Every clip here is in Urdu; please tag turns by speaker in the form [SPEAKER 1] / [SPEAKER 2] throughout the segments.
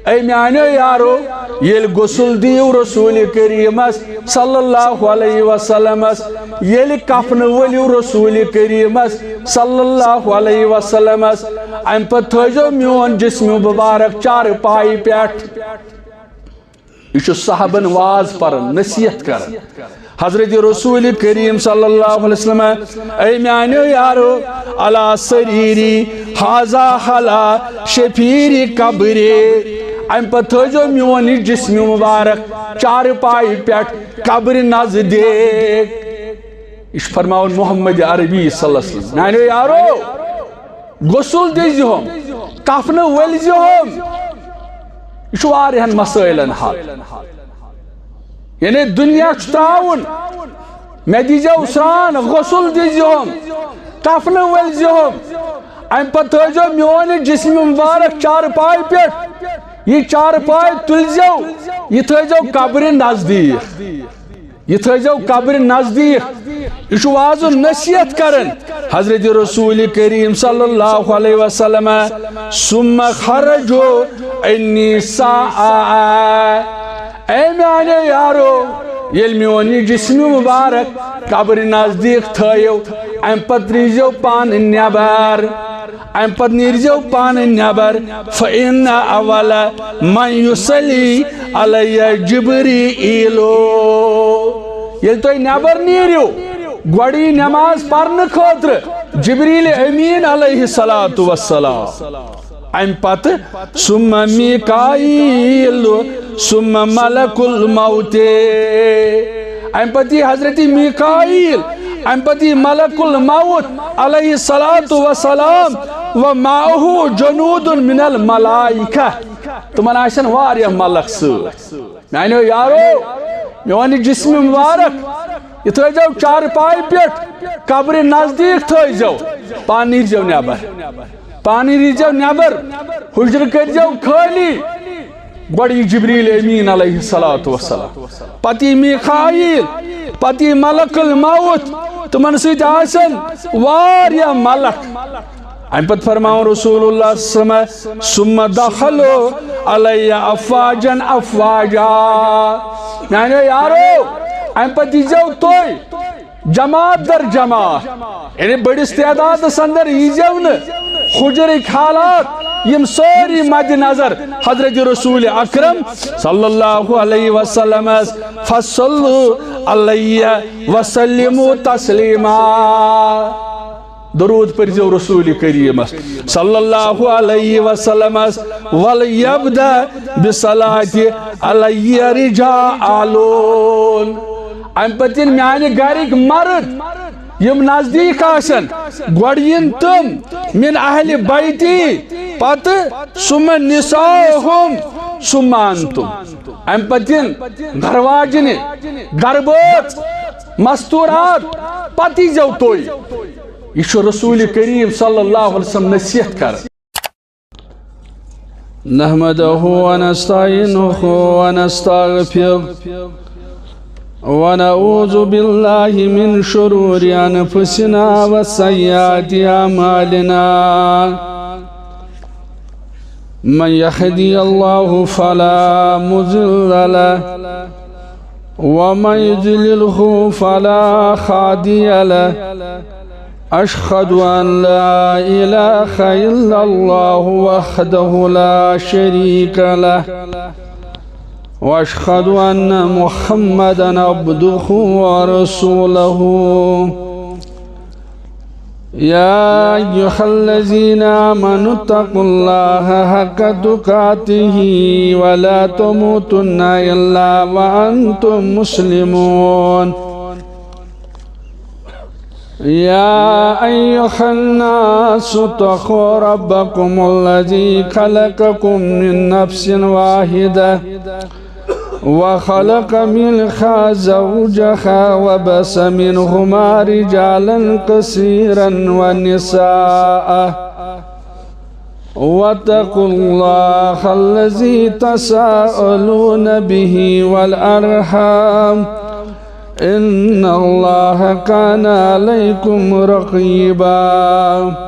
[SPEAKER 1] اے میانو یارو یل غسل دیو رسول کریم صلی اللہ علیہ وسلم یل کفن ولیو رسول کریم صلی اللہ علیہ وسلم ام پت تھو میون جسم مبارک چار پائی پیٹھ یہ صحابن واز پر نصیحت کر حضرت رسول کریم صلی اللہ علیہ وسلم اے میانو یارو علا سریری حاضا حلا شفیری قبری ام پت تھو میون جسم مبارک چار پائی پیٹھ قبر نزدیک اس فرماؤن محمد عربی صلی اللہ علیہ وسلم میانو یارو غسل دیزیہم کفن ولزیہم یہ واریہن مسائلن حل یعنی دنیا تراؤن میں دیجو سران غسل دیزیہم کفن ولزیہم ام پت تھو میون جسم مبارک چار پائی پیٹھ یہ چار پائی تلزیو یہ تھو قبر نزدیک یہ تھو قبر نزدیک یہ واض نصیحت کرن حضرت رسول کریم صلی اللہ علیہ وسلم ثم خرجو انی ساعا اے میانے یارو یل میونی جسم مبارک قبر نزدیک تھو ام پت ریزیو پان نیبر ام پت نیرزیو پان نیبر فإن اول من یصلی علی جبریلو یل تو نیبر نیریو گوڑی نماز پڑھنے خاطر جبریل امین علیہ السلام ام پت ثم میکائیل ثم ملک الموت ام پتی حضرت میکائیل ام پتی ملک الموت علیہ السلام ومعه جنود من الملائکہ تمہن آشن واریہ ملک سوت میانو یارو میونی جسم مبارک یہ تھو جو چار پائی پیٹ قبر نزدیک تھو جو پانی جو نیبر پانی ریزو نیبر حجر کر جو کھالی بڑی جبریل امین علیہ السلام پتی میخائیل پتی ملک الموت تمہن سیت آسن واریہ ملک ام پت فرماؤں رسول اللہ صلی اللہ علیہ وسلم ثم دخلو علی افواجن افواجا یعنی یارو ام پت دیجو توی جماعت در جماعت یعنی بڑی استعداد سندر ایجو ن خجرک حالات یم سوری مد نظر حضرت رسول اکرم صلی اللہ علیہ وسلم فصلو علیہ وسلمو تسلیما درود پر جو رسول کریم صلی اللہ علیہ وسلم وَلْيَبْدَ بِصَلَاةِ عَلَيَّ رِجَالٌ ام پتن میانی گھرک مرد یم نزدیک آسن گوڑین تم من اہل بیتی پت ثم نساؤہم ثم انتم ام پتن گھرواجن گھربوت مستورات پتی جو توی یہ رسول کریم صلی اللہ علیہ وسلم نصیحت کر
[SPEAKER 2] نحمده ونستعینه ونستغفره ونعوذ بالله من شرور أنفسنا وسيئات أعمالنا من يهدي الله فلا مضل له ومن يضلله فلا هادي له أشهد أن لا إله إلا الله وحده لا شريك له وأشهد أن محمدًا عبده ورسوله يا أيها الذين آمنوا اتقوا الله حق تقاته ولا تموتن إلا وأنتم مسلمون يا أيها الناس اتقوا ربكم الذي خلقكم من نفس واحدة وخلق منها زوجها وبث منهما رجالا كثيرا ونساء واتقوا الله الذي تساءلون به والأرحام إن الله كان عليكم رقيبا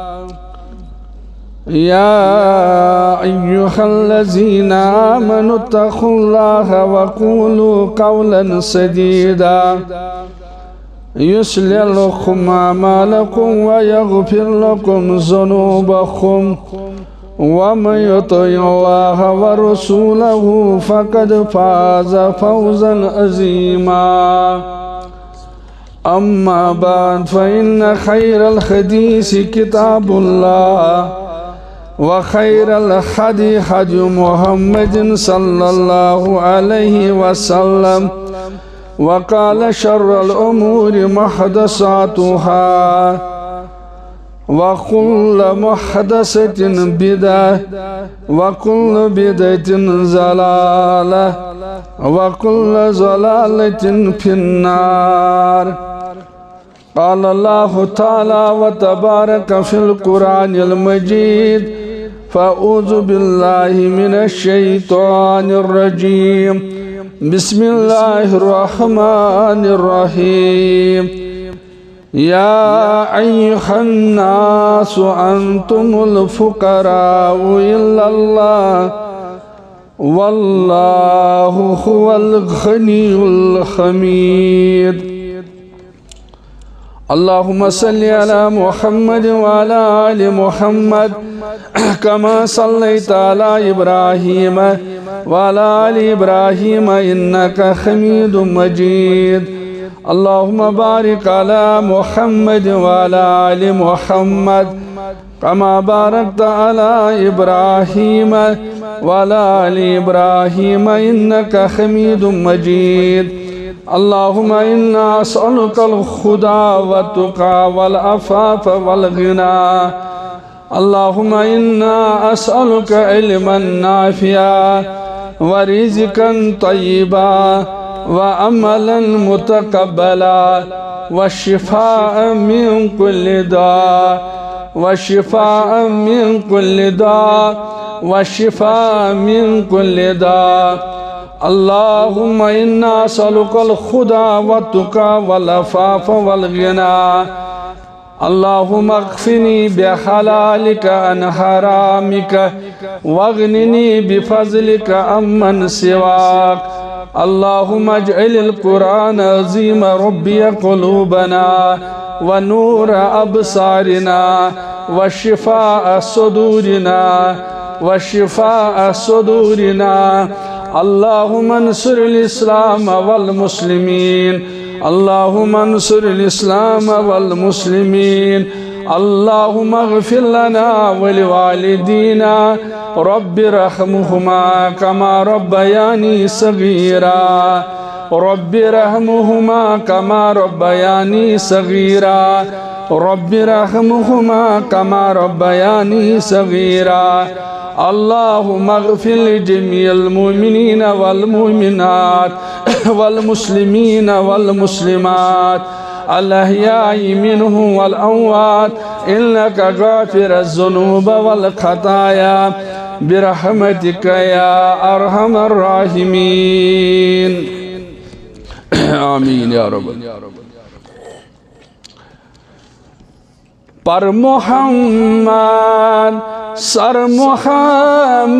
[SPEAKER 2] يا أيها الذين آمنوا اتقوا الله وقولوا قولا سديدا يصلح لكم أعمالكم ويغفر لكم ذنوبكم ومن يطع الله ورسوله فقد فاز فوزا عظيما. أما بعد فإن خير الحديث كتاب الله وخير الهدي هدي محمد صلى الله عليه وسلم وقال شر الأمور محدثاتها وكل محدثة بدعة وكل بدعة ضلالة وكل ضلالة في النار. قال الله تعالى وتبارك في القرآن المجيد: فأعوذ بالله من الشيطان الرجيم. بسم الله الرحمن الرحيم. يا أيها الناس أنتم الفقراء إلى الله والله هو الغني الحميد. اللهم صل على محمد وعلى آل محمد كما صليت على إبراهيم وعلى آل إبراهيم إنك حميد مجيد. اللهم بارك على محمد وعلى آل محمد كما باركت على إبراهيم وعلى آل إبراهيم إنك حميد مجيد. اللهم إنا أسألك الهدى والتقى والعفاف والغنى. اللهم إنا أسألك علما نافعا ورزقا طيبا وعملا متقبلا والشفاء من كل داء والشفاء من كل داء والشفاء من كل داء. اللهم إنا أسألك الهدى والتقى والعفاف والغنى. اللهم اكفني بحلالك عن حرامك واغنني بفضلك عمن سواك. اللهم اجعل القرآن عظيم ربي قلوبنا ونور أبصارنا وشفاء صدورنا وشفاء صدورنا. اللهم انصر الإسلام والمسلمين. اللهم انصر الإسلام والمسلمين. اللهم اغفر لنا ولوالدينا رب ارحمهما كما ربياني صغيرا. رب ارحمهما كما ربياني صغيرا. رب ارحمهما كما ربياني صغيرا. اللهم اغفر لجميع المؤمنين والمؤمنات والمسلمين والمسلمات الأحياء منهم والأموات إنك غافر الذنوب والخطايا برحمتك يا أرحم الراحمين. آمين يا رب. پر محمد سر محمد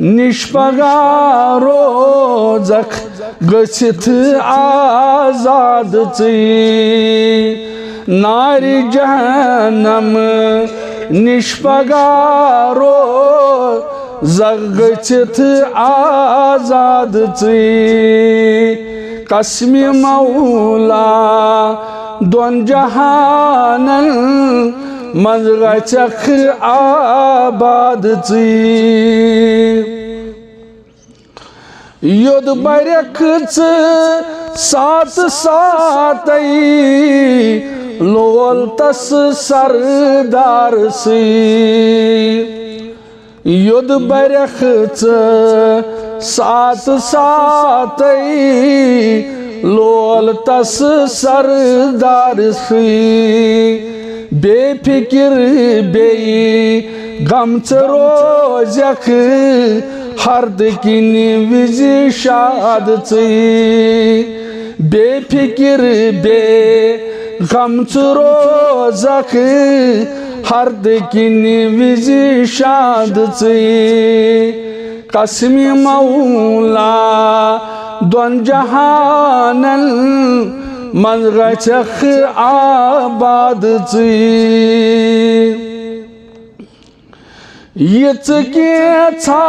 [SPEAKER 2] نشپگا روزک گچھت آزاد ژی نار جہنم نشپگا روزک گچھت آزاد ژی قسم مولا دون جہانن منز گژھکھ آباد ژی یود برکھ سات ساتئی لول تس سردار سی یود برکھ سات ساتئی لول تس سردار سی بے فکر بے غم روزک ہرد کنی وز شاد ژی بے فکر بے غم روزک ہرد کنی وز شاد ژی قسم مولا دون جہانن منز گژھکھ آباد ژی یژ کینژھا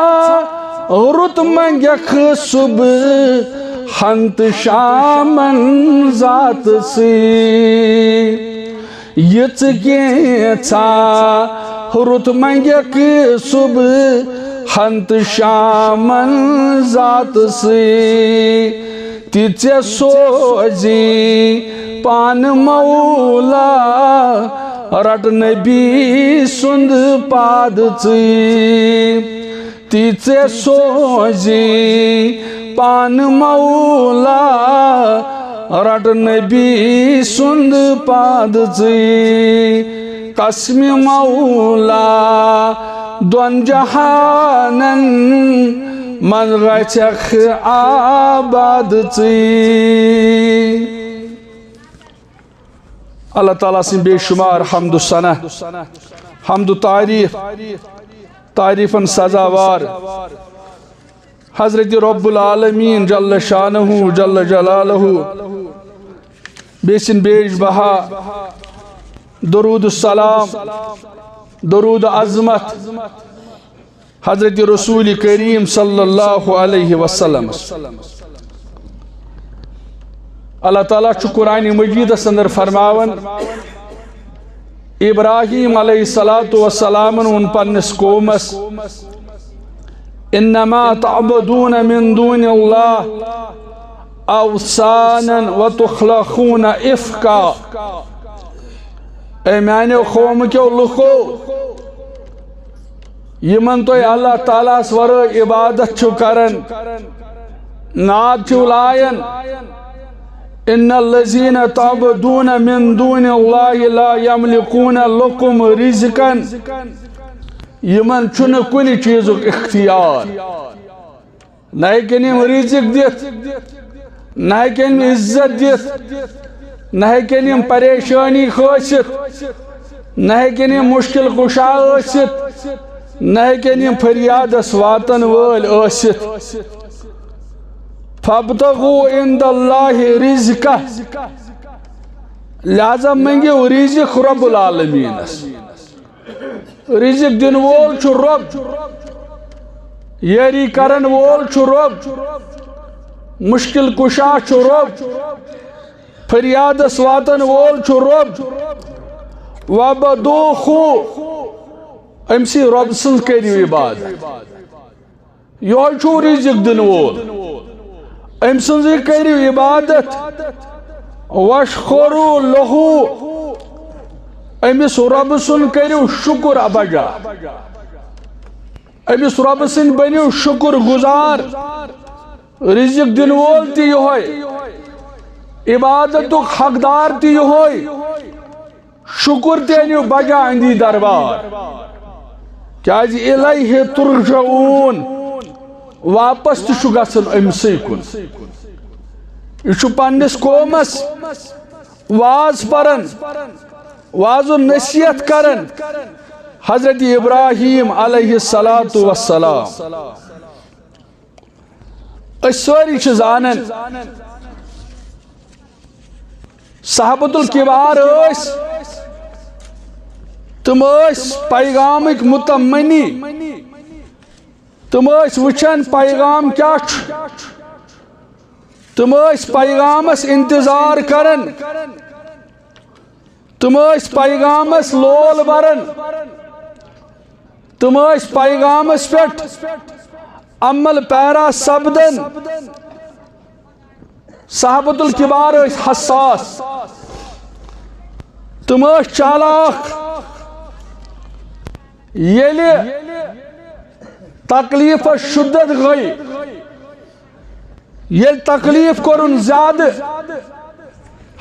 [SPEAKER 2] رُت منگیکھ صبح ہنت شامن ذات سی یژ کینژھا رُت منگیکھ صبح ہنت شامن ذات سی تیژے سوزی پان مولا رٹ نبی سند پاد ژی تیژے سوزی پان مولا رٹ نبی سند پاد ژی قسم مولا دون جہانن منز گژھکھ آباد ژی اللہ تعالیٰ سن بے شمار حمد و ثنا حمد و تعریف تعریفاً سزاوار حضرت رب العالمین جل شانہ جل جلالہ بیسن بیش بہا درود السلام درود عظمت حضرت رسول کریم صلی اللہ علیہ وسلم اللہ تعالیٰ چھُ قرآن مجیدس اندر فرماون ابراہیم علیہ السلام ون پنس قومس انما تعبدون من دون اللہ اوثانا وتخلقون افکا اے میانو قوم کیو لکھو یمن تو اللہ تعالیٰ ورٲے عبادت چھو کرن ناد چھو لائن ان الذين تعبدون من دون الله لا يملكون لكم رزقا یمن چھن کُنہِ چیزُک اختیار نہ ہیٚکن یِم رزق دِتھ نہ ہیٚکن عزت دِتھ نہ ہیٚکن یِم پریشانی کھٲسِتھ نہ ہیٚکن یِم مشکل کشا ٲسِتھ نہ ہیٚکن یِم فریادس واتن وٲلۍ ٲسِتھ فابتغوا عند اللہ رزقہ لہذا منگیو رزق رب العالمین رزق دن وول چھُ رب یاری کرن وول چھُ رب مشکل کشا چھُ رب فریادس واتن وول چھُ رب وعبدوہو امسی رب سنز کریو عبادت یہ چھُ رزق دن وول ام سنزی کریو عبادت واشخرو لہو امس رب سن کریو شکر ابجا امس رب سن بنیو شکر گزار رزق دن وول تی یہوئی عبادت حقدار تی یہوئی شکر تینیو بجا اندی دربار کیا جی الیہ ترجعون واپس تشو گسن امسی کن یہ پنس قومس واز پرن واز و نصیحت کرن حضرت ابراہیم علیہ السلام سوری زانن صحابۃ الکبار تم پیغامک متمنی تم وچھان پیغام کیا تم پیغامس انتظار کرن تم پیغامس لول برن تم پیغامس پہ عمل پیرا سپدن صحابۃ الکبار حساس تم چالاک یلی تکلیف شدت گئی یل تکلیف کرن زیادہ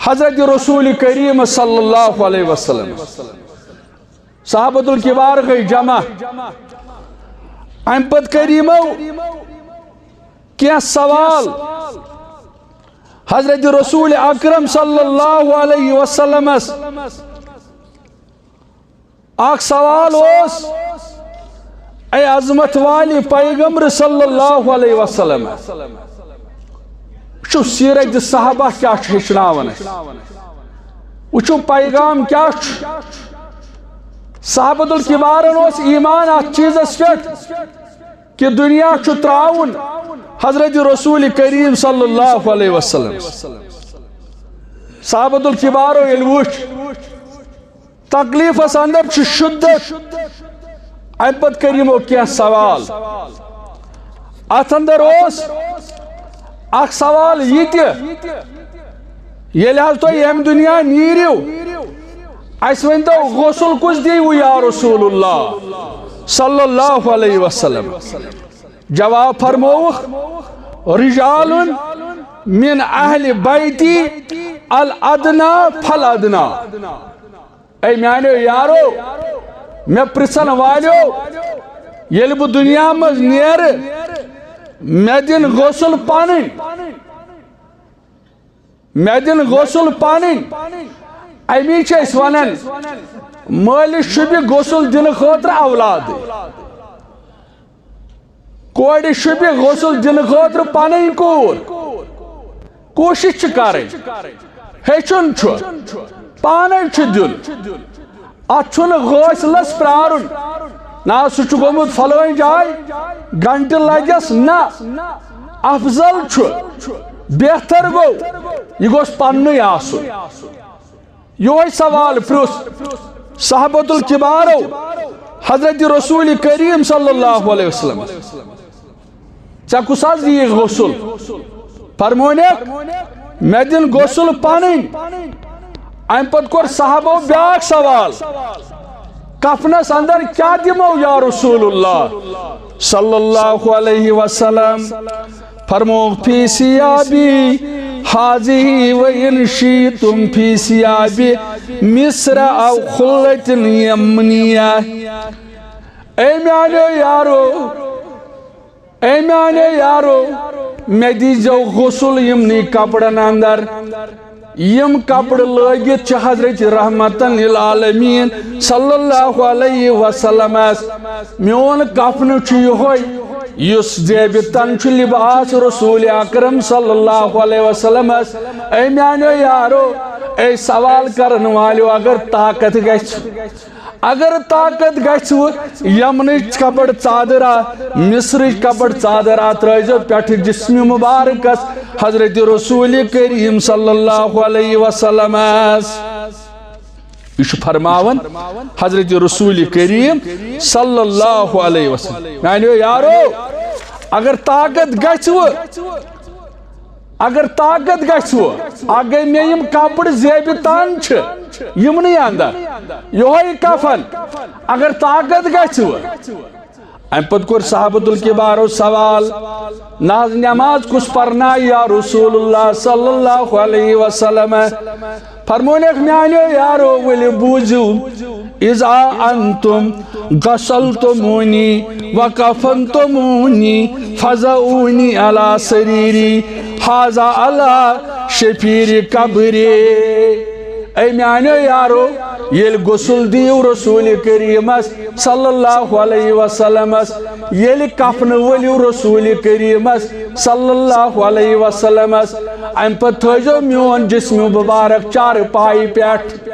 [SPEAKER 2] حضرت رسول کریم صلی اللہ علیہ وسلم صحابۃ الکبار گئی جمع ام پت کریمو کیا سوال حضرت رسول اکرم صلی اللہ علیہ وسلم اخ سوال اس اے عظمت والی پیغمبر صلی اللہ علیہ وسلم وچو سیرت صحابہ کیا ہچناون وچو پیغام کیا صحابۃ الکبارن اس ایمان ات چیزس پہ کہ دنیا تراؤن حضرت رسول کریم صلی اللہ علیہ وسلم صحابۃ الکبارو یل وچ تکلیفس اندر شدت ام پت کریمو کیا سوال ات اندر اس اخ سوال یہ یل حض تھی ام دنیا نیرو اس ونتو غسل کس دیو یا رسول اللہ صلی اللہ علیہ وسلم جواب فرموخ رجال من اہل بیتی الادنا فالادنا اے میانو یارو میں پرسن والو یل بہ دنیا مز نیر میں دن غسل پانن امی چھ ونان مالس شبہ غسل دن خاطر اولاد کوڑ شبہ غسل دن خاطر پنن کور کوشش کریں ہیچن پانے دن اتھن غسلس پرارن نا سہ گومت فلٲنۍ جائے گھنٹہ لگس نا افضل بہتر گو یہ گوس پننُے آسن یہ سوال پرٛژھ صحابۃ الکبارو حضرت رسول کریم صلی اللہ علیہ وسلم ژےٚ کُس حظ دی غسل فرمونیک مے دن غسل پنن ام پت کور صحابو بیاکھ سوال کفنس اندر کیا دمو یا رسول اللہ صلی اللہ علیہ وسلم فرمو فی سیابی حاضی و ان شیتم فی سیابی مصر او خلت یمنیہ اے میانے یارو میں دیجو غسل یمنی کپڑن اندر یم کپڑ لگت حضرت رحمتن للعالمین صلی اللہ علیہ وسلم میون کفن یس زیب تن لباس رسول اکرم صلی اللہ علیہ وسلم اے میانو یارو اے سوال کرن والو اگر طاقت گھس یمنچ کپڑ ژادرا مصرچ کپڑ ژادرا ترٲیزو پٮ۪ٹھٕ جسم مبارکس حضرت رسول کریم صلی اللہ علیہ وسلم یہ فرماون حضرت رسول کریم صلی اللہ علیہ وسلم میانیو یارو اگر طاقت گھس اگر میں یم کپڑ زیب تان یمنی اندر یہ کفن اگر طاقت گھس ام پت کور صحابۃ الکبارو سوال ناز نماز کس پرنا یا رسول اللہ صلی اللہ علیہ وسلم فرمونیک میانیو یارو ولی بوزو اذا انتم غسلتمونی وکفنتمونی فضعونی علی سریری حاضا علی شفیر قبری اے میانیو یارو
[SPEAKER 1] یل غسل دیو رسول کریم صلی اللہ علیہ وسلم یل کفن ولیو رسول کریم صلی اللہ علیہ وسلم ام پت تھو میون جسم مبارک چار پائی پیٹ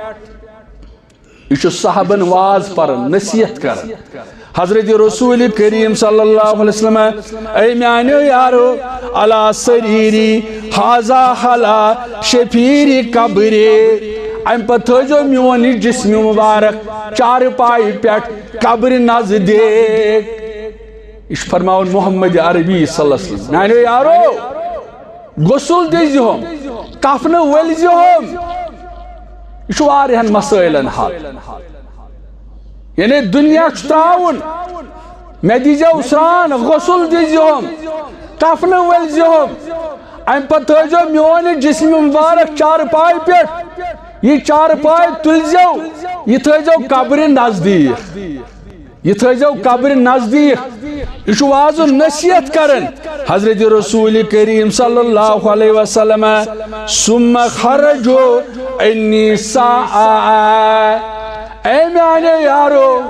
[SPEAKER 1] یہ صحابن واز پر نصیحت کر حضرت رسول کریم صلی اللہ علیہ وسلم اے میانیو یارو علا سریری حاضا حلا شفیری قبری ام پت تھو میون جسم مبارک چار پائی پیٹ قبر نزدیک اس فرماؤن محمد عربی صلی اللہ علیہ وسلم میانیو یارو غسل دیزہم کفن ولزہم یہ واریہن مسائلن حل یعنی دنیا چتراؤن میں دیجو سران غسل دیجوہم کفن ولزہم ام پت تھو میون جسم مبارک چار پائی پیٹ یہ چار پائی تلزو یہ تھو قبر نزدیک یہ تھو قبر نزدیک یہ واضح نصیحت کرن حضرت رسول کریم صلی اللہ علیہ وسلم ثم خرجو انی ساعا اے میانے یارو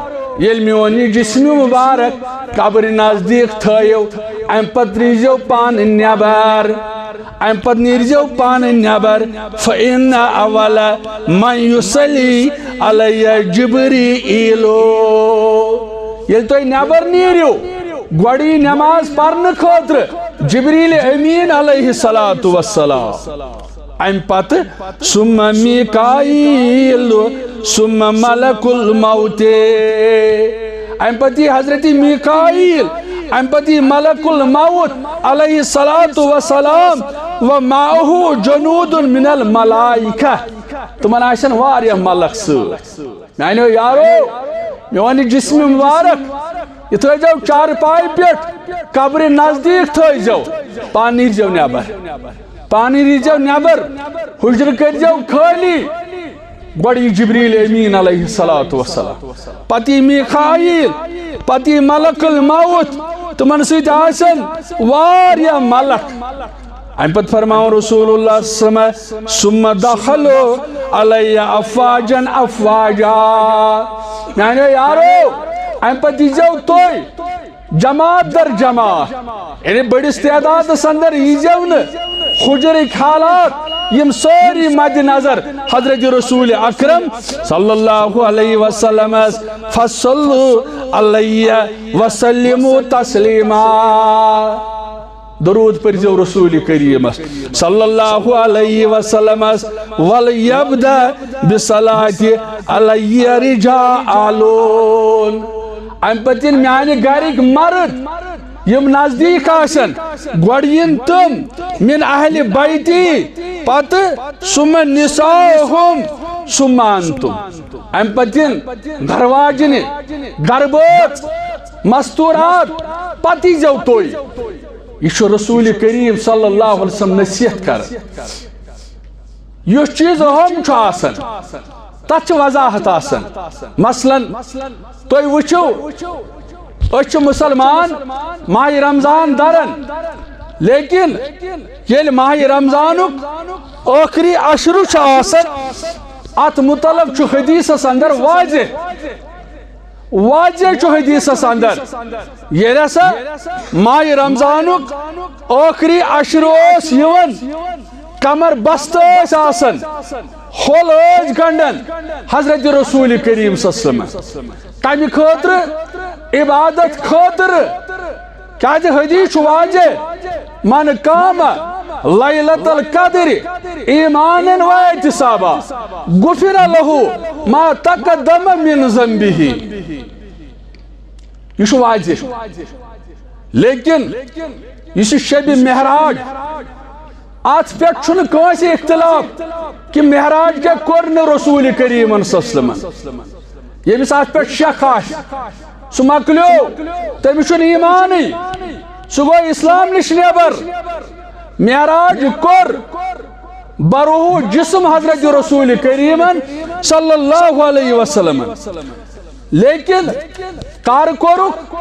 [SPEAKER 1] یل میونی جسم مبارک قبر نزدیک تھیو ام پت ریزو پان نیبر ام پت نیرزو پان نیبر فإن اول من یصلی علی جبریلو یل تو نیبر نیریو گوڑی نماز پڑھنے خاطر جبریل امین علیہ السلام ام پت ثم میکائیل ثم ملک الموت ام پتی حضرت میکائیل ام پتی ملک الموت علیہ السلام و معه جنود من الملائکہ تمہن آشن واریہ ملک سوت میانیو یارو میونی جسم مبارک یہ تھو چار پائی پیٹ قبر نزدیک تھو پانی جو نیبر پانی ریزو نیبر حجر کرزو خالی گوڑی جبریل امین علیہ السلام پتی میکائیل پتی ملک الموت تمن سیت آسن واریہ ملک ام پت فرماؤ رسول اللہ صلی اللہ علیہ وسلم ثم دخلو علی افواجا افواجا یعنی یارو ام پت دیجو توی جماعت در جماعت یعنی بڑی استعداد سندر ایجون خجر حالات یم سوری مد نظر حضرت رسول اکرم صلی اللہ علیہ وسلم فصلو علیہ وسلمو تسلیما درود پرزو رسول کریم صلی اللہ علیہ وسلم وَلْيَبْدَ بِصَلَاةِ عَلَيَّ رِجَالٌ ام پتن میانی گھرک مرد یم نزدیک آسن گوڑین تم من اہل بیتی پت ثم نساؤہم ثم انتم ام پتن گھرواجن گھربوت مستورات پتی جو توی یہ رسول کریم صلی اللہ علیہ وسلم نصیحت کر یہ چیز اہم چھو آسن تچ وضاحت آسن مثلا تو وچو اچھ مسلمان ماہ رمضان درن لیکن یہ ماہ رمضانک آخری عشر چھو آسن ات مطلب چھو حدیث اندر واضح چھو حدیث اندر یہ رسا ماہ رمضانک آخری عشر اوس یون کمر بست اوس آسن خول اوس گنڈن حضرت رسول کریم صلی اللہ علیہ وسلم کمی خاطر عبادت خاطر کیا جی حدیث واضح من قام لیلۃ القدر ایمانا و احتسابا غفر له ما تقدم من ذنبه یہ واضح لیکن یہ شب معراج ات پہ کنس اختلاف کہ معراج کیا کور رسول کریم صلی اللہ علیہ وسلم یمس ات پہ شک سہ مکلیو تمس ایمانی سہ گو اسلام نش نیبر معراج کور بروح جسم حضرت رسول کریم صلی اللہ علیہ وسلم لیکن کار کورک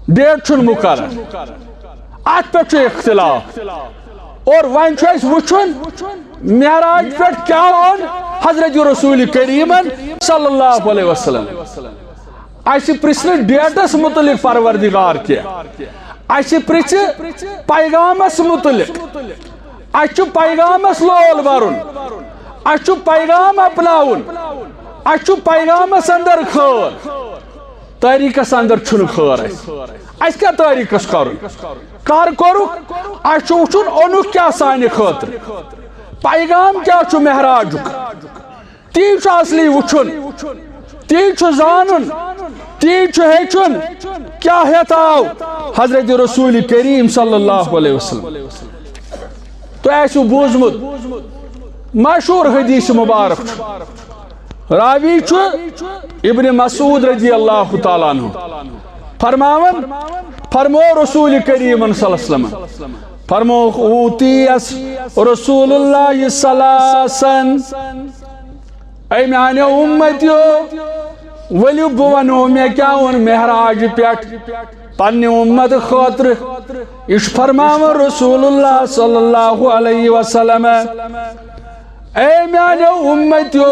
[SPEAKER 1] ڈیٹ چھن مقرر ات پہ اختلاف اور وائن وچن معراج پہ کیا اون حضرت رسول کریم صلی اللہ علیہ وسلم اس پرسن ڈیٹس متعلق پروردگار کیا اس پرچ پیغامس متعلق اس پیغامس لول برن اس پیغام اپناون اس پیغامس اندر خیر تاریخس اندر چھن خیر اس کیا تاریخس کرن کر کرک اس وچن اونک کیا سانہ خاطر پیغام کیا چھ معراج تی چھ اصلی وچن تی چھ زانن تی چھ ہیچن کیا ہیت آو حضرت رسول کریم صلی اللہ علیہ وسلم تو ایسو بوزمت مشہور حدیث مبارک راوی چھ ابن مسعود رضی اللہ تعالیٰ عنہ فرماون فرمو رسول کریم صلی اللہ علیہ وسلم فرمو اوتیس رسول اللہ سلاسن اے میانے امتیو ولیو بونو میں کیا ان معراج پیٹ پنی امت خاطر اش فرماون رسول اللہ صلی اللہ علیہ وسلم اے میانے امتیو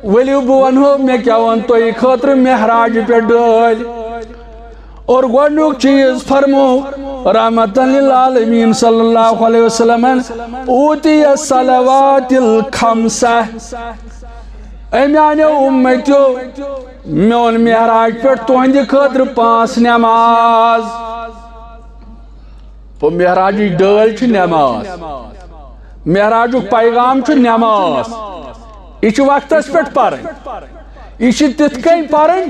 [SPEAKER 1] ولیو بونو میں کیا ان تو خاطر معراج پیٹ ڈال اور گوڑنوک چیز فرمو رحمت للعالمین صلی اللہ علیہ وسلم اوتی الصلوات الخمسہ اے میانے امتیو میون معراج پر تہندِ خاطر 5 نماز تو معراج ڈال چھ نماز معراج پیغام چھ نماز یہ وقتس پہ پرن یہ تت کن پرن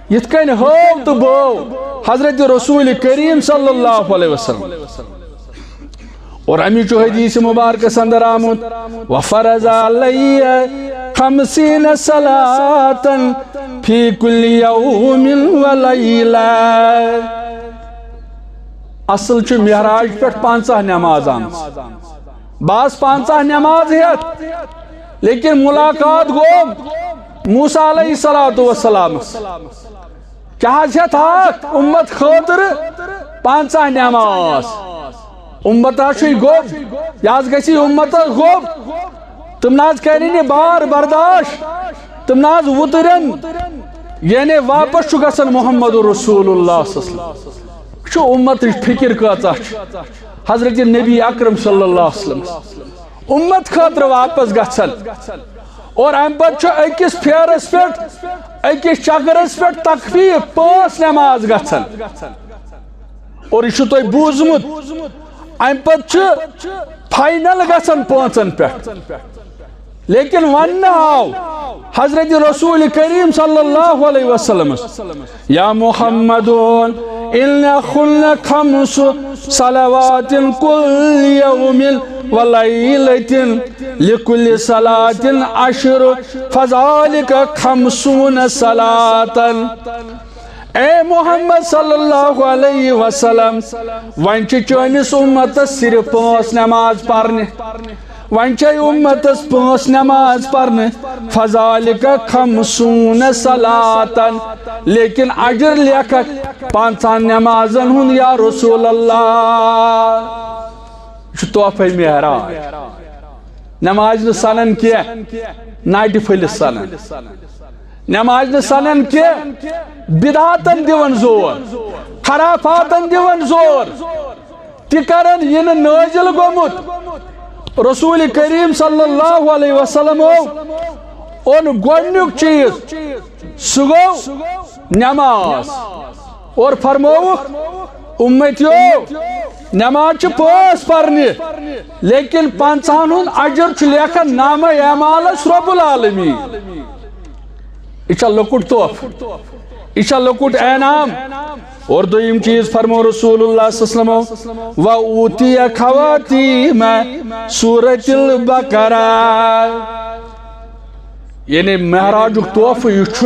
[SPEAKER 1] یت کن ہو تو بو حضرت رسول کریم صلی اللہ علیہ وسلم اور امی چو حدیث مبارک اندر آمد وفرض علی 50 صلاة فی کل یوم ولیلہ اصل چھ معراج پہ 50 نماز آمد بعض 50 نماز ہیت لیکن ملاقات گو موسیٰ علیہ السلام کیا چھت ہاتھ امت خاطر 50 نماز امت آشوی گوب یاز گسی امت گوب تم ناز کرینی بار برداشت تم ناز وطرن یعنی واپس چکسن محمد رسول اللہ صلی اللہ علیہ وسلم شو امت فکر کاتا حضرت نبی اکرم صلی اللہ علیہ وسلم امت خاطر واپس گسن اور ام پتہ اکس پھیرس پہ اکس چکرس پہ تخفیف 5 نماز گژھن اور یہ تہ بوزمت ام پتہ فائنل گژھن 5 پہ لیکن ون آو حضرت رسول کریم صلی اللہ علیہ وسلم یا محمدون ان خلن 5 صلوات کل یوم ولیلة لكل صلاة 10 فذلك 50 صلاة اے محمد صلی اللہ علیہ وسلم ون چانس امتس صرف 5 نماز پرنے ون امتس 5 نماز پرنے فذلك 50 صلاة لیکن اجر لیکھک 5 نمازن ہن یا رسول اللہ تحفہ معراج نماز نہ سنن کی ناٹہ پھلس سنن نماز نہ سنن کی بدعاتن دیون زور خرافاتن دیون زور تہ کرن یہ نازل گومت رسول کریم صلی اللہ علیہ وسلم اون گوڈنیک چیز سہ گو نماز اور فرموک امتیو نماز 5 پرنی لیکن 50 ہن اجر چھ لیکھن نام اعمالس رب العالمین یہ لکٹ توف یہ لکٹ انعام اور دویم چیز فرمو رسول اللہ صلی اللہ علیہ وسلم وَأُوتِيَ خَوَاتِيمَ سورة البقرہ یعنی معراج توف یہ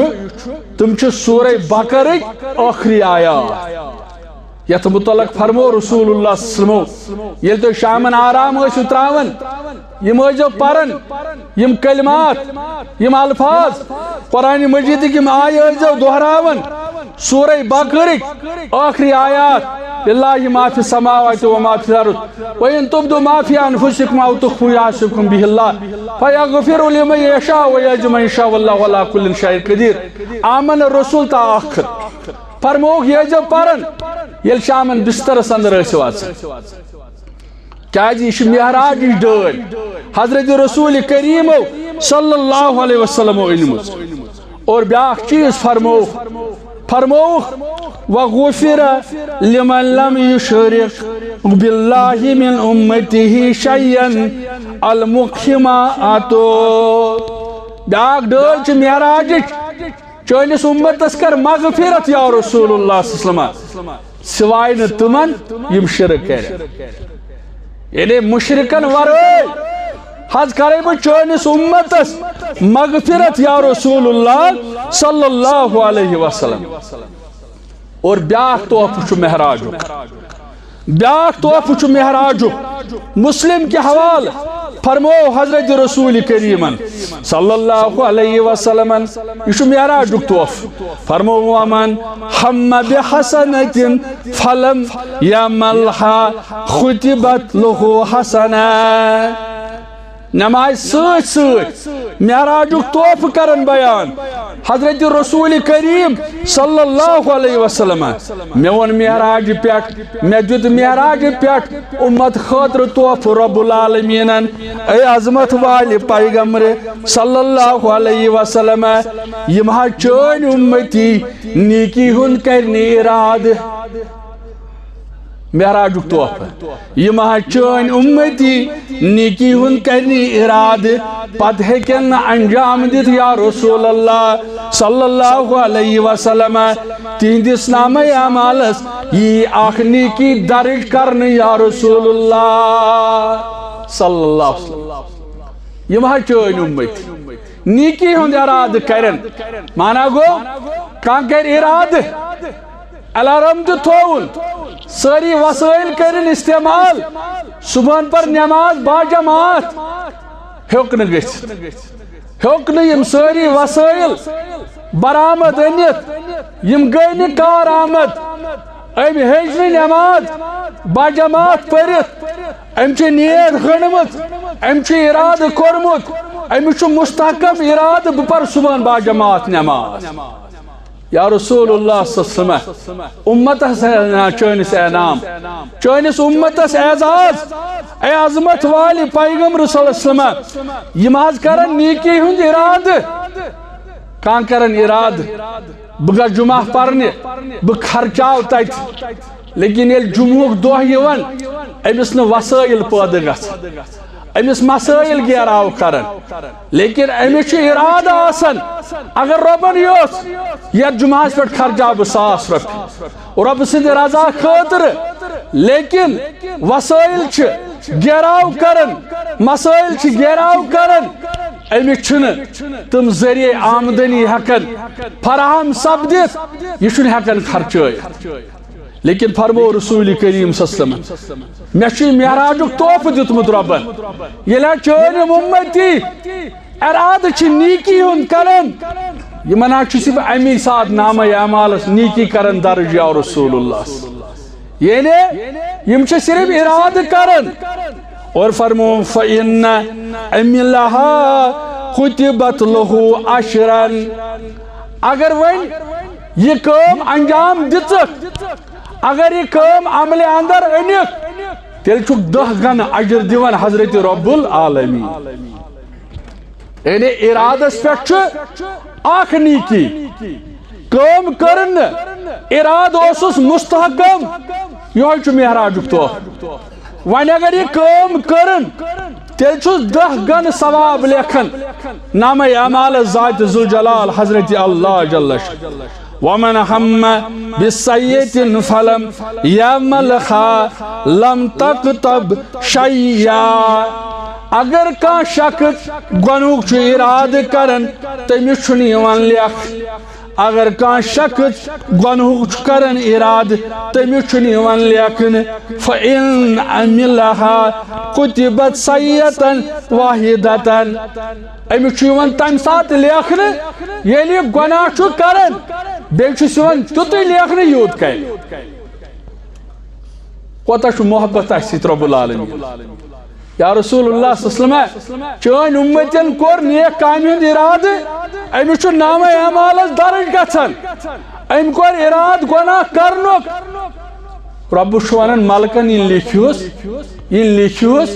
[SPEAKER 1] تم سورہ بقرہ آخری آیات یت متعلق فرمو رسول اللہ صلی اللہ علیہ وسلم یل تو شامن آرام تراون یم پرن یم کلمات یم الفاظ قرآن مجید یم آیہ دہراون سورہ بقرہ آخری آیات للہ ما فی السماوات و ما فی الارض وَإِن تُبْدُوا مَا فِي أَنفُسِكُمْ أَوْ تُخْفُوهُ يُحَاسِبْكُم بِهِ اللَّهُ فَيَغْفِرُ لِمَن يَشَاءُ وَيَعْذِبُ مَن يَشَاءُ وَاللَّهُ عَلَى كُلِّ شَيْءٍ قَدِيرٌ آمن الرسول تا آخر فرموک یہ جب پرن یل شامن بستر اندر ٲسِو اژان کیازِ یہ چھُ معراجٕچ ڈٲلۍ حضرت رسول کریم صلی اللہ علیہ وسلم أنمٕژ اور بیاکھ چیز فرموک وغفر لمن لم يشرك بالله من امته شيئا المقحمات بیاکھ ڈٲلۍ چھِ معراجٕچ چٲنِس اُمتس کر مغفرت یا رسول اللہ صلی اللہ علیہ وسلم سوائے نہٕ تِمن یِم شرک کرن یعنی مشرکن ورٲے حض کرے بہ چٲنِس اُمتس مغفرت یا رسول اللہ صلی اللہ علیہ وسلم اور بیاکھ تحفہ چھُ مہراجُک مسلم کے حوالہ فرمو حضرت رسول کریم صلی اللہ علیہ وسلم یہ چھُ مہراجُک تحفہ فرمو ومن ہم بحسنۃ فلم یعملها ختبت له حسنہ نماز سۭتۍ معراجُک تحفہ کرن بیان حضرت رسول کریم صلی اللہ علیہ وسلم میں ون معراج پٮ۪ٹھ میں دیُت معراج پٮ۪ٹھ امت خٲطرٕ تحفہ رب العالمینن اے عظمت والہِ پیغمبر صلی اللہ علیہ وسلم یِم حظ چٲنۍ اُمتی نیکی ہُنٛد کرنہِ اِرادٕ معراجُک تحفہ یِم حظ چٲنۍ اُمتی نیکی ہُنٛد کرنہِ اِرادٕ پتہٕ ہیٚکن نہٕ انجام دِتھ یا رسول اللہ صلی اللہ علیہ وسلم تہنٛدِس نامے اعمالس یی اکھ نیکی درج کرنہٕ یا رسول اللہ صلی اللہ علیہ وسلم یِم حظ چٲنۍ اُمتی نیکی ہُنٛد اِرادٕ کرن مانا گوٚو کانٛہہ کرِ اِرادٕ الارم تہِ تھوُن سٲری وسائل کرن استعمال صبحن پر نماز باجماعت ہیوٚک نہٕ گٔژھِتھ ہیوٚک نہٕ یِم سٲری وسائل برآمد أنِتھ یِم گٔے نہٕ کارآمد أمۍ ہیٚچ نہٕ نماز باجماعت پٔرِتھ أمۍ چھِ نیت گٔنڈمٕژ أمۍ چھُ اِرادٕ کوٚرمُت أمِس چھُ مستحکم اِرادٕ بہٕ پرٕ صبحن باجماعت نماز یا رسول اللہ صلی اللہ علیہ وسلم امتس چٲنِس انعام چٲنِس امتس اعزاز اے عظمت والہِ پیغمبر صلی اللہ علیہ وسلم یِم حظ کرن نیکی ہُنٛد اِرادٕ کانٛہہ کرن اِرادٕ بہٕ گژھٕ جمعہ پرنہِ بہٕ خرچاو تتہِ لیکن ییٚلہِ جمعُک دۄہ یِوان أمِس نہٕ وسٲیِل پٲدٕ گژھان أمِس مسٲیِل گیراو کرن لیکن أمِس چھُ اِرادٕ آسان اگر رۄبن یوٚژھ یتھ جمعہس پٮ۪ٹھ خرچاو بہٕ 1,000 رۄپیہِ رۄبہٕ سٕنٛدِ رضا خٲطرٕ لیکن وسٲیِل چھِ گیراو کرن مسٲیِل چھِ گیراو کرن أمِس چھُنہٕ تِم ذٔریعہٕ آمدنی ہٮ۪کان فراہم سپدِتھ یہِ چھُنہٕ ہٮ۪کان خرچٲیِتھ لیکن فرمو رسول کریم صلی اللہ علیہ وسلم میں چھُ معراجُک تحفہ دیُتمُت رۄبن ییٚلہِ چٲنۍ یِم اُمتی اِرادٕ چھِ نیکی ہُنٛد کران یِمن حظ چھُس بہٕ امی ساتہٕ نامے اعمالس نیکی کران درج یا رسول اللہ یعنی یِم چھِ صرف اِرادٕ کران اور فرمو فَإِنَّ أَمِلَهَا خُتِبَتْ لَهُ عَشْرًا اگر وۄنۍ یہِ کٲم انجام دِژٕکھ اگر یہ کام عمل اندر أنِکھ تیٚلہِ چھُکھ 10 گنہٕ اجر دِوان حضرت رب العالمین یعنی ارادس پٮ۪ٹھ چھُ اکھ نیکی کٲم کٔرٕن نہٕ ارادٕ اوسُس مستحکم یِہوٚے چھُ معراجُک تحفہ وۄنۍ اگر یہِ کٲم کٔرٕن تیٚلہِ چھُس 10 گنہٕ ثواب لیکھان نامے اعمال ذات ذوالجلال حضرت اللہ جل شانہ ومن ہم بسیئۃ فلم یعملها لم تکتب شیئا اگر کانٛہہ شخص گۄنہُک چھُ ارادٕ کران تٔمِس چھُنہٕ یِوان لیکھ اگر کانٛہہ شخص گۄنہُک چھُ کران ارادٕ تٔمِس چھُنہٕ یِوان لیکھنہٕ فإن عملها كتبت سیئة واحدة أمِس چھُ یِوان تَمہِ ساتہٕ لیکھنہٕ ییٚلہِ یہِ گۄناہ چھُ کران بیچ سون تیوتھے لیکھنے یوت کر کوتاہ چھ محبت اسہ رب العالمین یا رسول اللہ صلی اللہ علیہ وسلم چون امتین کور نیک کامہ ہند اراد امس چھ نامہ اعمالس درج گژھان ام کور اراد گناہ کرنک رب چھ ونان ملکن یہ لکھیوس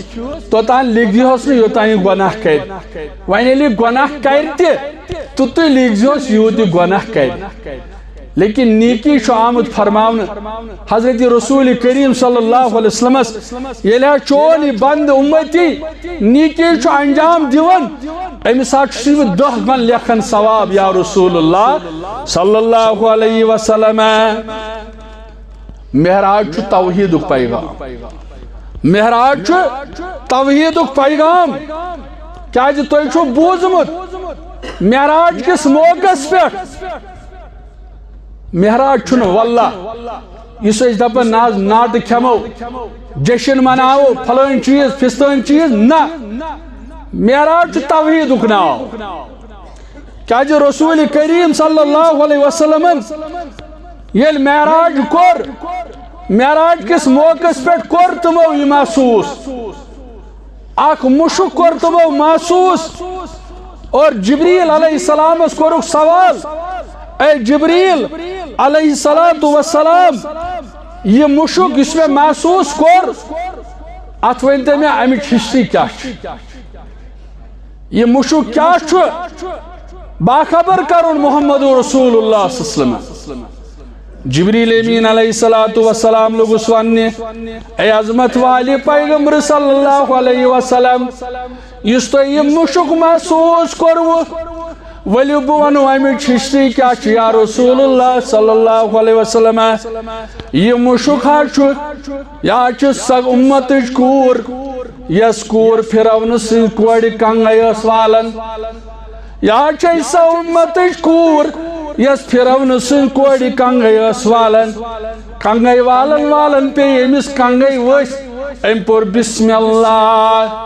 [SPEAKER 1] توتان لکھ دیوس یوتان یہ گناہ کر وۄنۍ ییٚلہِ گناہ کر تُتُے لکھ دیوس یوت یہ گناہ کر لیکن نیکی چھ آمد فرماون حضرت رسول کریم صلی اللہ علیہ وسلم ییٚلہِ چون یہ بند امتی نیکی چھ انجام دیون امس صرف 10 گن لیکھن ثواب یا رسول اللہ صلی اللہ علیہ وسلم معراج چھ توحید پیغام معراج چھ توحید پیغام کیا تھی چھو بوزمت معراج کس موقع پہ معراج چھن واللہ اس دپن ناز ناٹ کھمو جشن مناو فلان چیز فستان چیز نا معراج چھ توحید ناو کیا رسول کریم صلی اللہ علیہ وسلم یل معراج کور معراج کس موقع پہ کور تمو یہ محسوس اخ مشک کور تمو محسوس اور جبریل علیہ السلام اس کورک سوال اے جبریل علیہ السلام یہ مشک اس میں محسوس کور ات ونتے میں امچ ہسٹری کیا یہ مشک کیا باخبر کرن محمد رسول اللہ صلی اللہ علیہ وسلم جبریل امین علیہ السلام لوگس وننے اے عظمت والی پیغمبر صلی اللہ علیہ وسلم اس تو یہ مشک محسوس کرو ولی بہ ونو امچ ہسٹری کیا یا رسول اللہ صلی اللہ علیہ وسلم یہ مشک یا سگ امت کور یس کور پھرون سن کوڑ کنگے اس والن یا سا امت کور یس پھرون سن کوڑ کنگے اس والن کنگے والن پہ امس کنگے وس ام پور بسم اللہ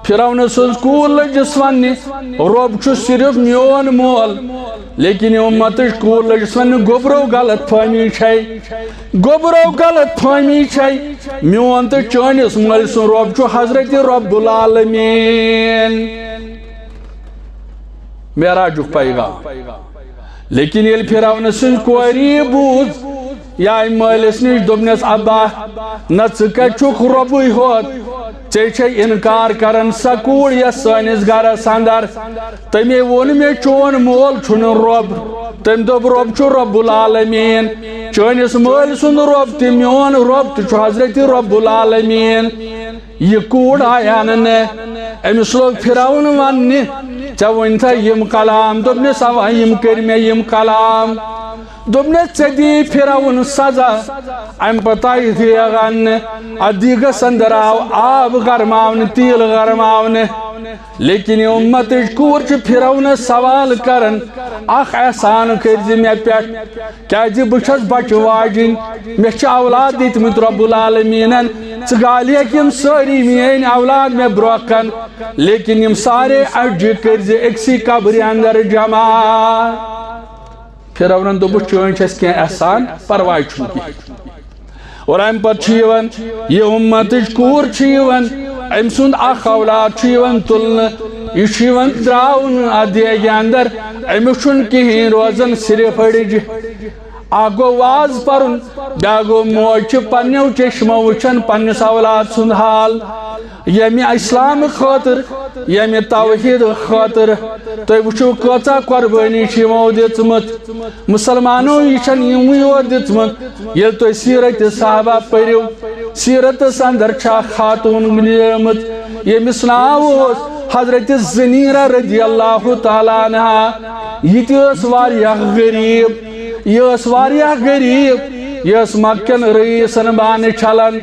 [SPEAKER 1] پھرون سن کور لجس ونہ رب چھ صرف میون مول لیکن امت کور لجس ونہ گوبرو غلط فہمی گوبرو غلط فہمی میون تو چانس مول سن رب چھ حضرت رب العالمین معراج پیغام لیکن یل پھرون سن کوری بوز یا مالس نش دبنس ابا نہ ثک ربی ہوت ے انکار کرن سا کور یا سانس گرس اندر تمے وون مے چون مول چھن رب تم دب رب چھ رب العالمین چانس مال سن رب تہ میون رب تہ حضرت رب العالمین یہ کور آیا امس لوگ پھرون ون ے ون تھا یم کلام دبنس اوا یم کر مے یم کلام دبنس ے دی پھرون سزا ام پتہ دیگن ادیگس اندر آو آب گرماون تیل گرماون لیکن امت کور چھ پھرون سوال کرن اخ احسان کرز مے پہ کیا بچس بچ واجن مے چھ اولاد دتمت رب العالمینن ثال یم ساری میان اولاد میں بروکن لیکن یم سارے اڈج کرز اکسی قبر اندر جمع پھرونن دوپ چون چھ کی احسان پرواہ چھ اور ام پتہ یہ امت کور ام سند اخ اولاد تلن یہ تراؤن ادیگ اندر امس کہین روزن صرف اڑج گو واز پرن بیا گو موج پنو چشمو وچن پنس اولاد سند حال یم اسلام خاطر یم توحید خاطر تھی وچو کچا قربانی دت مسلمانوں یہ یوت دت یل تھی سیرت صحابہ پریو سیرت اندر خاتون ملیمت یمس ناو حضرت زنیرہ رضی اللہ تعالی عنہ یہ واریاہ غریب یہ مکن رئیسن بان چھلن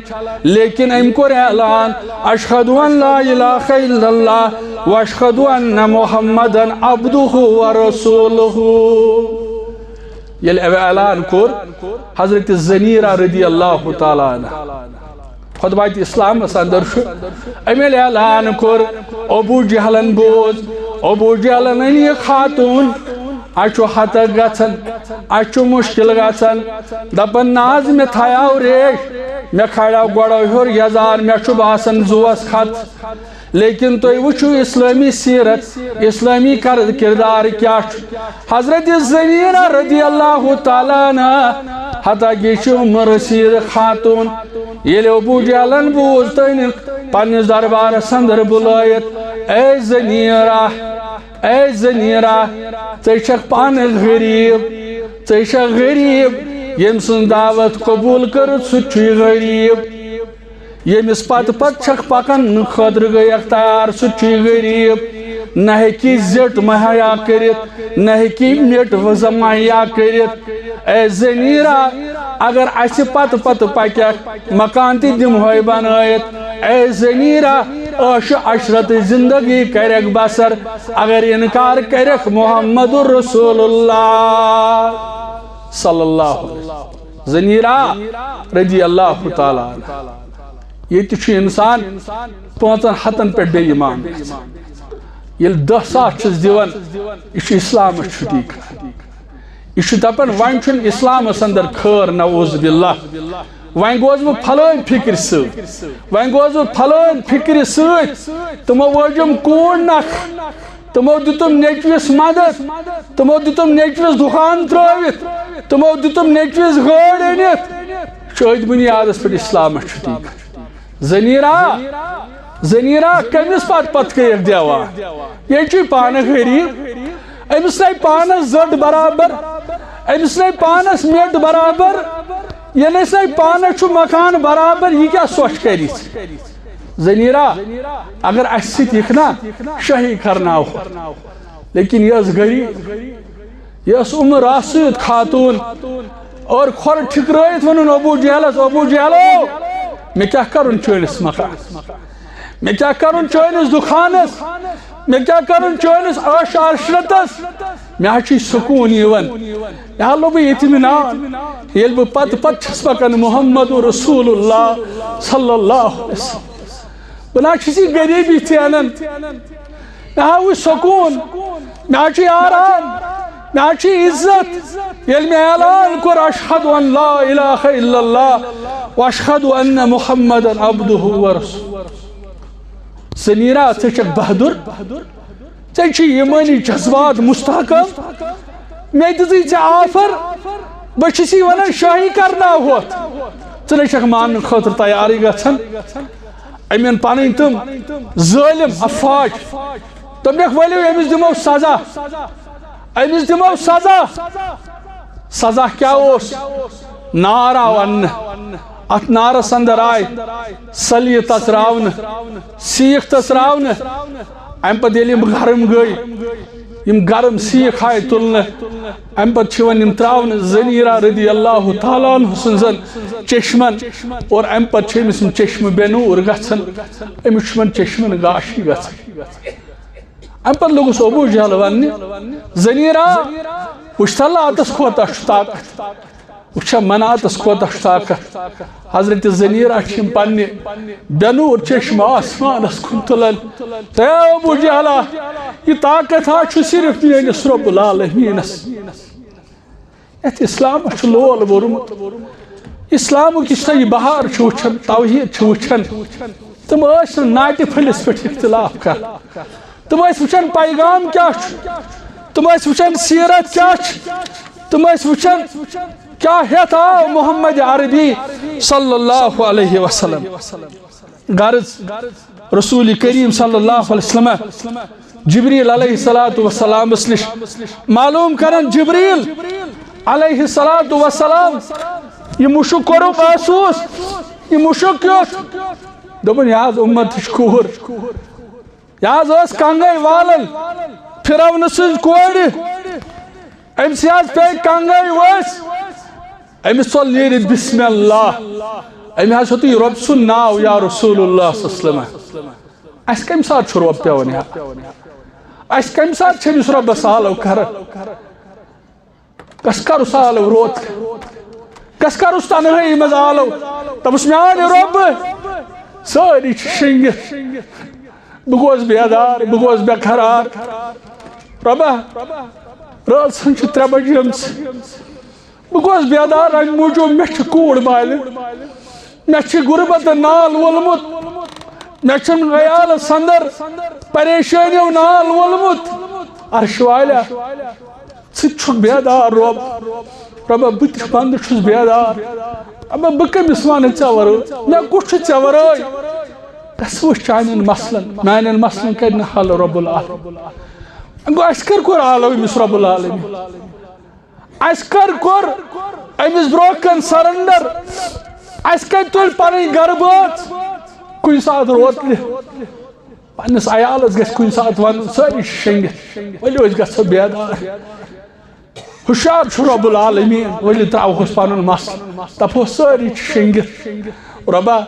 [SPEAKER 1] لیکن ام کور اعلان اشہد ان لا الہ الا اللہ واشہد ان محمدن عبدہ ورسولہ یل اعلان کور حضرت زنیرہ رضی اللہ تعالی عنہ خطبہ اسلام اندر امیل اعلان کور ابو جہلن بوز ابو جہلن یہ خاتون اچھو حتہ گھن اچھو مشکل گژھان دپان ناز میں تھایاو ریش میں کھڑاو گوڑو ہور یزار میں چھو باسان زوس خط لیکن تو وچھو اسلامی سیرت اسلامی کردار کیا حضرت زنیرہ رضی اللہ تعالیٰ عنہ حتیٰ کہ عمر رسید خاتون یہ ابو جہلن بوز تین پنس دربار سندر بلائیت اے زنیرہ ژےٚ پان غریب ژےٚ غریب یم سن دعوت قبول کر سہ غریب یمس پت چھک پکن خاطر گئی اختیار سہ غریب نہ ہیکی زٹ مہیا کرت نہ ہیکی مٹ وزا مہیا کرت اے زنیرہ اگر اس پت پکیا مکان تی دمہوئی بنائت اے زنیرہ عیش عشرت زندگی کرک بسر اگر انکار کرک محمد رسول اللہ صلی اللہ علیہ وسلم زنیرہ رضی اللہ تعالیٰ یہ تچھ انسان 5 ہتن پہ بے ایمان یل 10 ساس چھس دیوان یہ اسلام چھٹی یہ دپان وین چھن اسلام اندر خیر نعوذ باللہ وین گوز بہ پھلٲنۍ فکر ست وین گوز بہ پھلٲنۍ فکر ست تمو وٲجم کوٗر نکھ تمو دتم نیچوس مدد تمو دتم نیچوس دکان ترٲوِتھ تمو دتم نیچوس گٲڑ أنِتھ شٲید بنیادس پہ اسلام چھٹی زنیرہ کمس پت کر دیوان یہ چھ پانہ غریب امس نئی پانس زٹ برابر امس نئی پانس میٹ برابر یل اس نئی پانس چھ مکان برابر یہ کیا سوچ کری زنیرہ اگر اس ست نا شاہی کرنا لیکن یہ غریب یہ عمر راسد خاتون اور کھور ٹھکرائت ون ابو جہلو میں کیا کرن چونس مکان میں کیا کرن چونس دکانس میں کیا کرن چونس عیش عشرتس میں چھ سکون یوان یہ لو بہ اطمینان یل بہ پت چھس پکان محمد رسول اللہ صلی اللہ علیہ وسلم بنا چھسی غریبی تینن یہ سکون میں چھ آرام میں چھ عزت یل میں اعلان کر اشہد ان لا الہ الا اللہ واشہد ان محمد عبدہ ورسولہ زنیرہ ژےٚ بہادر ژےٚ چھ ایمانی جذبات مستحکم میں دِژٕے ژےٚ آفر بہٕ چھُس یہِ ونان شاہی کرنا ہوت ژٕ نَے چھکھ ماننہٕ خٲطرٕ تیارٕے گژھان أمٮ۪ن پنٕنۍ تِم ظٲلم افواج دوٚپنکھ ؤلِو أمِس دِمو سزا أمِس دِمو سزا کیٛاہ اوس نار آو اننہٕ ات نارس اندر آئی سلیہ تسراؤن سیخ تسراؤن ام پت یل گرم گئی یم گرم سیخ آئی تلن ام پت چھوان یم تراؤن زنیرہ رضی اللہ تعالیٰ عنہ سنزن چشمن اور ام پت چھمس چشم بینور گھن امس چھمن چشمن گاشی گھن ام پت لوگس ابو جہل ون زنیرہ وچھتا لاتس کھوتا طاقت وچھا مناتس کوتا طاقت حضرت زنیرہ چھم پنہ بینور چشم آسمانس کن تلن تے ابو جہلہ یہ طاقت چھ صرف میانس رب العالمینس یت اسلام لول بورمت اسلام کس یہ بہار وچھان توحید وچھان تم ناٹہ پھلس پہ اختلاف کر تم وچھان پیغام کیا تم وچھان سیرت کیا تم وچھان کیا ہیت آو محمد عربی صلی اللہ علیہ وسلم غرض رسول کریم صلی اللہ علیہ وسلم جبریل علیہ السلام نش معلوم کرن جبریل علیہ السلام یہ مشک کرو محسوس یہ مشک کیوت دبن یاز امت کور یاز اس کنگے والن فرعون سن کوڑ امس یاز پہ کنگے وس امس صلی نیرت بسم اللہ امی حض ہوتی رب سن ناو یا رسول اللہ صلی اللہ علیہ وسلم اس کم ساتھ چھو رب پیون یا اس کم ساتھ چھمس رب سالو کر کس کرو سالو روت کس کرو ستانہی مزالو تب اس میں آنے رب ساری شنگ بگوز بیدار بگوز بے قرار ربا
[SPEAKER 2] رات سن 3 بجے بہ گوس بیدار ام موجود مے چھ کوڑ مالہِ مے چھ غربت نال وولمت مے چھن عیال سندر پریشانیو نال وولمت عرش والا ژٕ چھُکھ بیدار رۄب رۄبا بہٕ تہِ بنٛد چھُس بیدار رۄبا بہٕ کٔمِس وَنہٕ ژےٚ وَرٲے مےٚ کُس چھُ ژےٚ وَرٲے گژھ وٕچھ چانٮ۪ن مسلن میانٮ۪ن مسلن کَرِ نہٕ حل رۄب العالمین گوٚو اَسہِ کر کوٚر حل أمِس رۄب العالمین اَسہِ کر کوٚر أمِس برونٛہہ کَن سرنڈر اَسہِ کَتہِ تُلۍ پنٕنۍ گرٕ بٲژ کُنہِ ساتہٕ روتلہِ پننِس عیالس گژھِ کُنہِ ساتہٕ وَنُن سٲری چھِ شیٚنگِتھ ؤلِو أسۍ گژھو بیدار ہُشیار چھُ رۄب العالمیٖن ؤلِو ترٛاوہوس پنُن مسلہٕ دپہوس سٲری چھِ شیٚنگِتھ رۄبا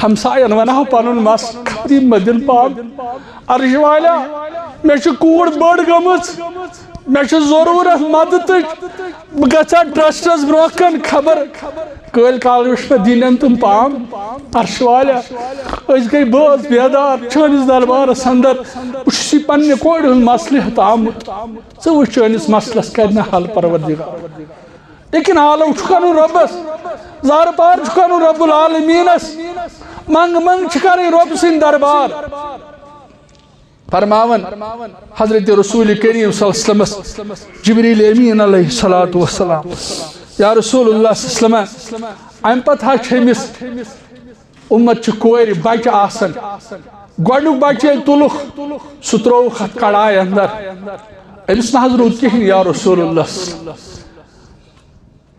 [SPEAKER 2] ہمساین ونہو پنُن مسلہٕ خبر یِم مےٚ دِن پام عرش والا مےٚ چھِ کوٗر بٔڑ گٔمٕژ مےٚ چھِ ضروٗرت مدتٕچ بہٕ گژھٕ ہا ٹرسٹس برونٛہہ کن خبر کٲلۍ کال وٕچھ مےٚ دِنٮ۪ن تِم پام عرش والا أسۍ گٔے بٲژ بیدار چٲنِس دربارس انٛدر بہٕ چھُس یہِ پننہِ کورِ ہُنٛد مسلہٕ ہٮ۪تھ آمُت ژٕ وٕچھ چٲنِس مسلس کرِ نہٕ حل پروردگار لیکن عالم چھُ کرُن رۄبس زارٕ پار چھُ کرُن رۄب العالمیٖنس منٛگ منٛگ چھِ کرٕنۍ رۄب سٕنٛدۍ دربار فرماون حضرت رسول کریم صلی اللہ علیہ وسلم جبریل امین علیہ الصلوۃ والسلام یا رسول اللہ صلی اللہ علیہ وسلم ام پتہ چھِ أمِس اُمت چھِ کورِ بچہِ آسان گۄڈنیُک بچہِ ییٚلہِ تُلُکھ سُہ ترٛووُکھ اتھ کڑایہِ اندر أمِس نہ حظ روٗد کِہیٖنۍ یا رسول اللہ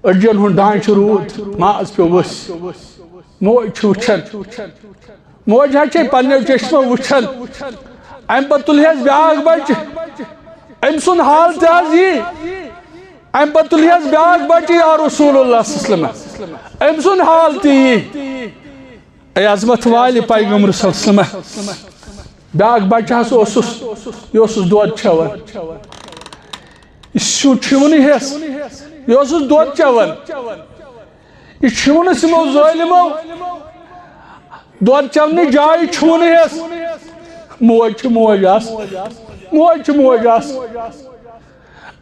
[SPEAKER 2] أڈجن ہُنٛد ڈانچہٕ روٗد ماز پیوٚو ؤسۍ موج چھِ وٕچھان موج حظ چھے پننیو چشمو وٕچھان امہِ پتہٕ تُلہس بیٛاکھ بچہِ أمۍ سُنٛد حال تہِ حظ یی امہِ پتہٕ تُلہس بیٛاکھ بچہِ یا رسول اللہ صلی اللہ علیہ وسلم أمۍ سُنٛد حال تہِ یی اے عظمت والہِ پیغمبر صلی اللہ علیہ وسلم بیٛاکھ بچہِ حظ اوسُس یہِ اوسُس دۄد چٮ۪وان یہِ شُر چھِونہٕ ہٮ۪س یہِ اوسُس دۄد چٮ۪وان یہِ چھِونَس یِمو ظٲلمو دۄد چٮ۪ونٕچ جایہِ چھُونہٕ ہٮ۪س موج چھِ موج آسان موج چھِ موج آسان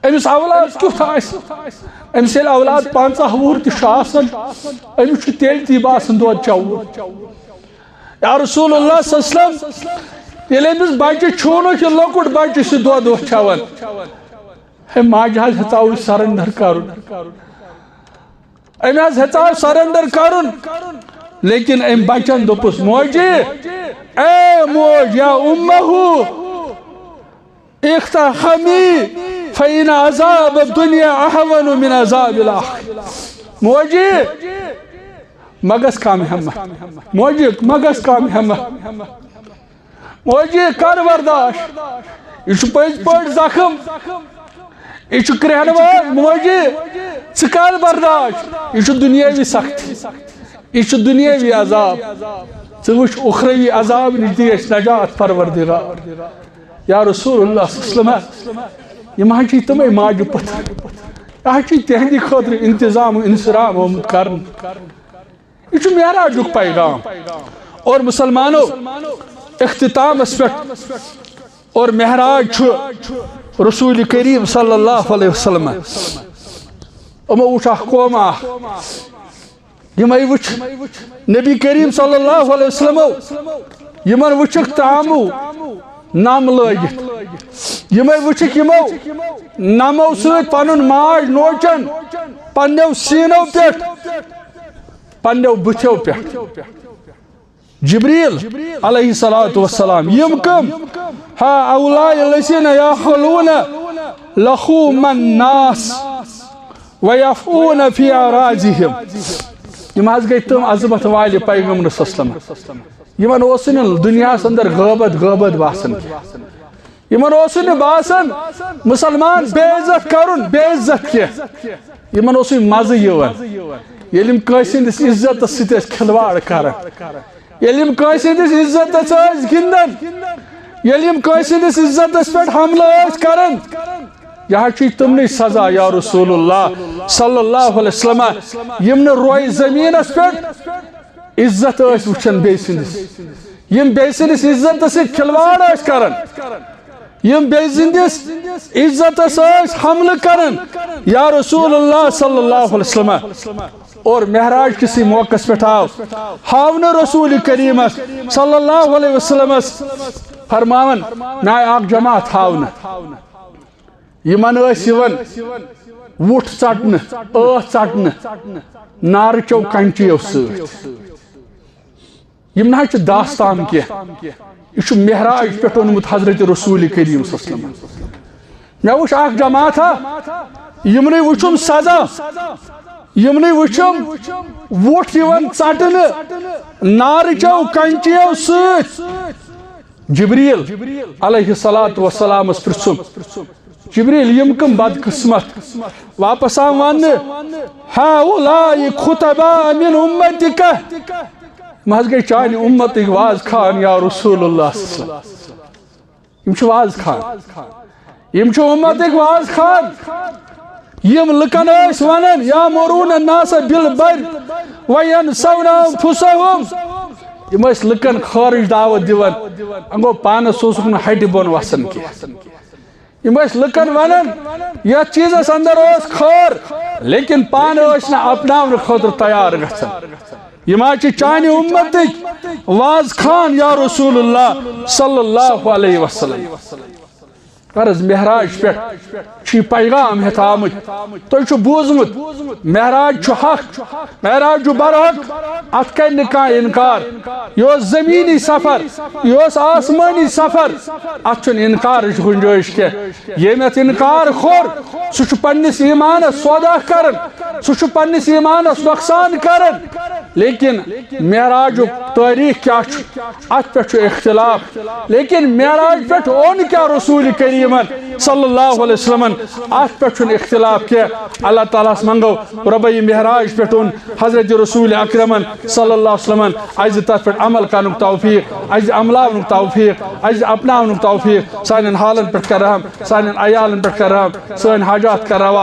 [SPEAKER 2] أمِس اولاد کیُتھ آسہِ أمِس ییٚلہِ اولاد 50 وُہُر تہِ چھُ آسان أمِس چھُ تیٚلہِ تہِ باسان دۄد چٮ۪وُن یا رسول اللہ صلی اللہ علیہ وسلم ییٚلہِ أمِس بچہِ چھُونُکھ یہِ لۄکُٹ بچہِ چھُ دۄد اوس چٮ۪وان ہے ماجہِ حظ ہیژاو یہِ سرنڈر کرُن أمۍ حظ ہیژاو سرنڈر کرُن لیکن أمۍ بچن دوٚپُس موجی اے موج یا امہو اختحمی فإن عذاب الدنیا احون من عذاب الآخرة موجی مگس کامہِ ہمت موجی مگس کامہِ ہمت موجی کر برداشت یہ چھُ پٔزۍ پٲٹھۍ زخم یہ چھُ کرٛہنوار موجی ژٕ کر برداشت یہ چھُ دُنیاوی سختی یہ چھُ دُنیاوی عذاب ژٕ وٕچھ اُخروی عذاب نِش دی اَسہِ نجات پروردگار یا رسول اللہ صلی اللہ علیہ وسلم یِم حظ چھِ تِمے ماجہِ پٔتھر یہِ حظ چھِ تِہنٛدِ خٲطرٕ انتظام انصرام آمُت کرنہٕ یہ چھُ معراجُک پیغام اور مسلمانو اختتامس پٮ۪ٹھ اور معراج چھُ رسول کریم صلی اللہ علیہ وسلم یِمو وٕچھ اکھ قوم اکھ یِمے وٕچھ نبی کریم صلی اللہ علیہ وسلم یِمن وٕچھکھ تامو نم لٲگِتھ یِمے وٕچھکھ یِمو نمو سۭتۍ پنُن ماج نوچان پننیو سیٖنو پٮ۪ٹھ پننیو بٕتھیو پٮ۪ٹھ جبریل علیہ الصلوۃ والسلام یم کم ہا اولاء الذین یاخلون لخوم الناس ویفعون فی اعراضہم یم حظ گئی تم عظمت والہِ پیغمبر صلی اللہ علیہ وسلم یمن اوس نہٕ دُنیاہس اندر غٲبت باسان یمن اوس نہٕ باسان مسلمان بے عزت کرُن بے عزت کینٛہہ یمن اوسُے مزٕ یِوان ییٚلہِ یِم کٲنٛسہِ ہٕنٛدِس عزتس سۭتۍ ٲسۍ کھلواڑ کران ییٚلہِ یِم کٲنٛسہِ ہٕنٛدِس عزتس ٲسۍ گِنٛدان ییٚلہِ یِم کٲنٛسہِ ہٕنٛدِس عزتس پٮ۪ٹھ حملہٕ ٲسۍ کران یہ حظ چھُ تِمنٕے سزا یا رسول اللہ صلی اللہ علیہ وسلم یم نہٕ رویہِ زٔمیٖنس پٮ۪ٹھ عزت ٲسۍ وٕچھان بیٚیہِ سٕنٛدِس یم بیٚیہِ سٕنٛدِس عزتس سۭتۍ کھلواڑ ٲسۍ کران
[SPEAKER 1] یم بے زندس عزت حملہ کرن یا رسول اللہ صلی اللہ علیہ وسلم اور معراج کسی موقع پہ ہاون رسول کریم صلی اللہ علیہ وسلم فرماون نا اک جماعت ہاون یمن وٹ ژٹن ژٹن نارچو کنچیو ست یم نہ داستان کی یہ معراج پہ اونمت حضرت رسول کریم صلی اللہ علیہ وسلم مے وچ اک جماعت یمن وچھم سزا یمن وچھم وٹ یوان ژٹن نارچو کنچیو ست جبریل علیہ الصلوۃ والسلام پرژھم جبریل یم کم بد قسمت واپس آو ون ہؤلاء خطباء من امتک مز گئی چانہ امتک واز خان یا رسول اللہ صلی اللہ علیہ وسلم یم چھ واز خان یم چھ امتک واز خان یم لکن اس ونن یامرون الناس بالبر وینسون انفسهم یم اس لکن خارج دعوت دیوان انگو پانس سوسک نہ ہٹی بون وسن کی یم اس لکن ونن یہ چیز اندر اس خور لیکن پان اس نہ اپناون خاطر تیار گژھن یم چانہ امتک واز خان یا رسول اللہ صلی اللہ علیہ وسلم غرض معراج پہ پیغام ہت آمت تھی بوزمت معراج حق معراج برحق ات کر انکار یہ زمینی سفر یہ آسمانی سفر ات انکار گنجائش کی یم ات انکار کور سہ پنس ایمانس سودا کرن سہ پنس ایمانس نقصان کرن لیکن معراج تاریخ کیا ات پہ اختلاف لیکن معراج پہ اون کیا رسول کریم صلی اللہ علیہ وسلم ات پہ اختلاف کی اللہ تعالیٰ منگو رب معراج پہ حضرت رسول اکرم صلی اللہ علیہ وسلم از تر پہ عمل کرن توفیق از عملاون توفیق از اپناون توفیق سان حالن پہ کر رحم سان عیالن پہ کر رحم سان حاجات کر روا